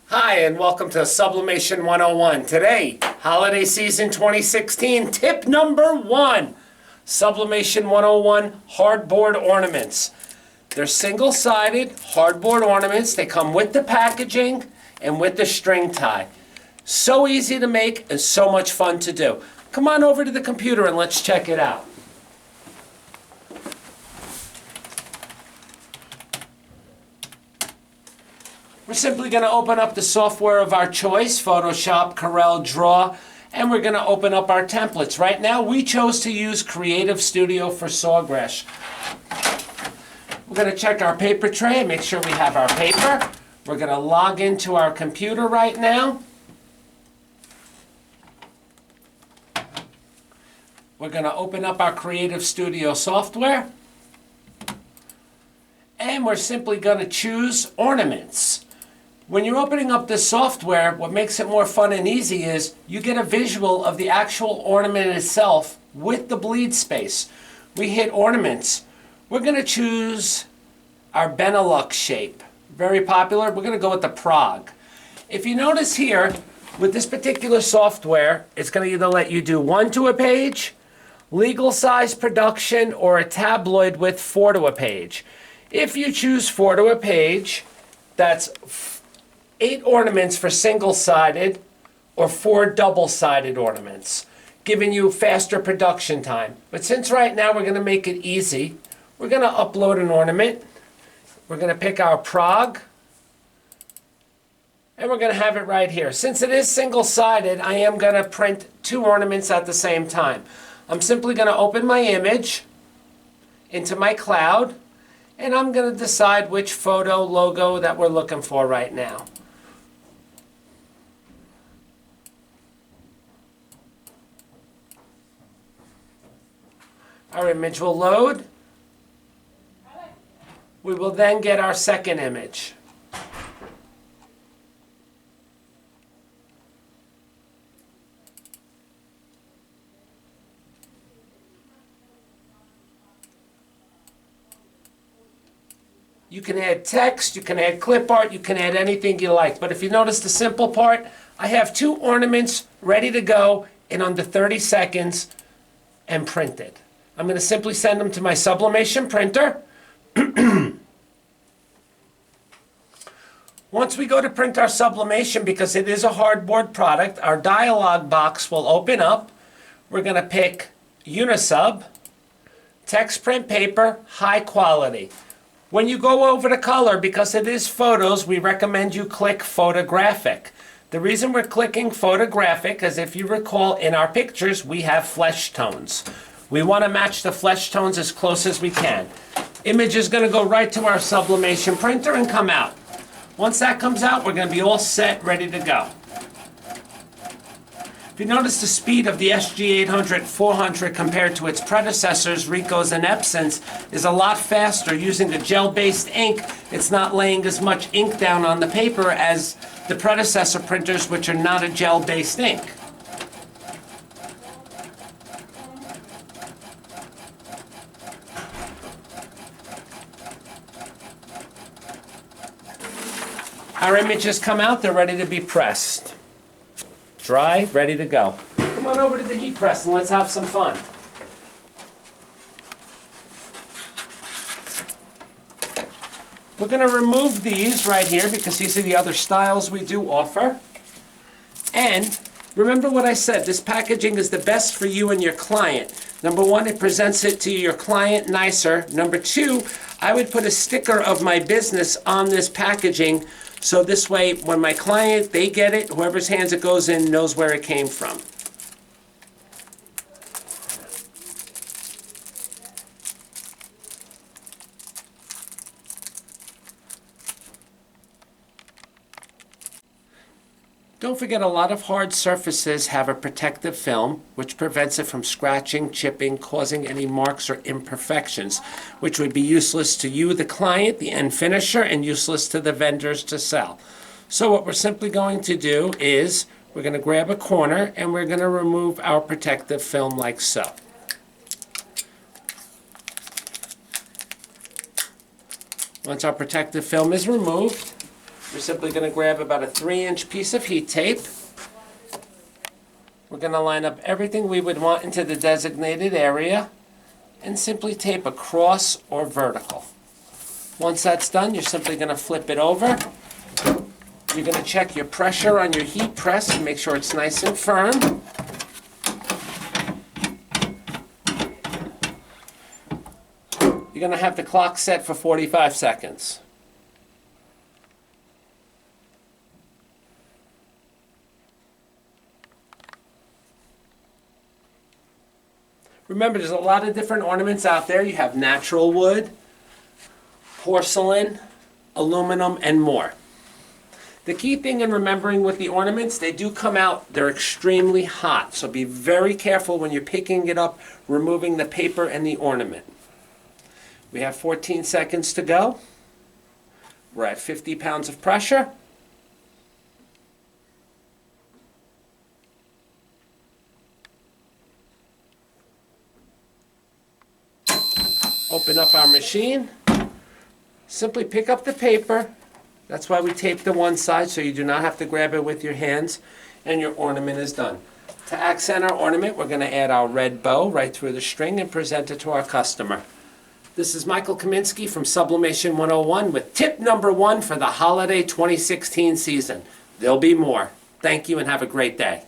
Hi, and welcome to Sublimation 101. Today, holiday season 2016, tip number 1. Sublimation 101 hardboard ornaments. They're single-sided hardboard ornaments. They come with the packaging and with the string tie. So easy to make and so much fun to do. Come on over to the computer and let's check it out. We're simply going to open up the software of our choice, Photoshop, Corel Draw, and we're going to open up our templates. Right now, we chose to use Creative Studio for Sawgrass. We're going to check our paper tray and make sure we have our paper. We're going to log into our computer right now. We're going to open up our Creative Studio software. And we're simply going to choose Ornaments. When you're opening up this software, what makes it more fun and easy is you get a visual of the actual ornament itself with the bleed space. We hit Ornaments. We're going to choose our Benelux shape. Very popular. We're going to go with the Prague. If you notice here, with this particular software, it's going to either let you do 1 to a page, legal size production, or a tabloid with 4 to a page. If you choose 4 to a page, that's 8 ornaments for single-sided or 4 double-sided ornaments, giving you faster production time. But since right now we're going to make it easy, we're going to upload an ornament. We're going to pick our Prague, and we're going to have it right here. Since it is single-sided, I am going to print 2 ornaments at the same time. I'm simply going to open my image into my cloud, and I'm going to decide which photo logo that we're looking for right now. Our image will load. We will then get our second image. You can add text, you can add clip art, you can add anything you like. But if you notice the simple part, I have 2 ornaments ready to go in under 30 seconds and printed. I'm going to simply send them to my sublimation printer. Once we go to print our sublimation, because it is a hardboard product, our dialog box will open up. We're going to pick Unisub, text print paper, high quality. When you go over to color, because it is photos, we recommend you click photographic. The reason we're clicking photographic is, if you recall, in our pictures we have flesh tones. We want to match the flesh tones as close as we can. Image is going to go right to our sublimation printer and come out. Once that comes out, we're going to be all set, ready to go. If you notice, the speed of the SG800-400 compared to its predecessors, Ricoh's and Epson's, is a lot faster. Using a gel-based ink, it's not laying as much ink down on the paper as the predecessor printers, which are not a gel-based ink. Our images come out, they're ready to be pressed. Dry, ready to go. Come on over to the heat press and let's have some fun. We're going to remove these right here because these are the other styles we do offer. And remember what I said, this packaging is the best for you and your client. Number 1, it presents it to your client nicer. Number 2, I would put a sticker of my business on this packaging, so this way, when my client, they get it, whoever's hands it goes in knows where it came from. Don't forget, a lot of hard surfaces have a protective film, which prevents it from scratching, chipping, causing any marks or imperfections, which would be useless to you, the client, the end finisher, and useless to the vendors to sell. So what we're simply going to do is, we're going to grab a corner and we're going to remove our protective film like so. Once our protective film is removed, We're simply going to grab about a 3-inch piece of heat tape. We're going to line up everything we would want into the designated area and simply tape across or vertical. Once that's done, you're simply going to flip it over. You're going to check your pressure on your heat press and make sure it's nice and firm. You're going to have the clock set for 45 seconds. Remember, there's a lot of different ornaments out there. You have natural wood, porcelain, aluminum, and more. The key thing in remembering with the ornaments, they do come out, they're extremely hot. So be very careful when you're picking it up, removing the paper and the ornament. We have 14 seconds to go. We're at 50 pounds of pressure. Open up our machine. Simply pick up the paper. That's why we tape the one side, so you do not have to grab it with your hands, and your ornament is done. To accent our ornament, we're going to add our red bow right through the string and present it to our customer. This is Michael Kaminsky from Sublimation 101 with tip number 1 for the holiday 2016 season. There'll be more. Thank you and have a great day.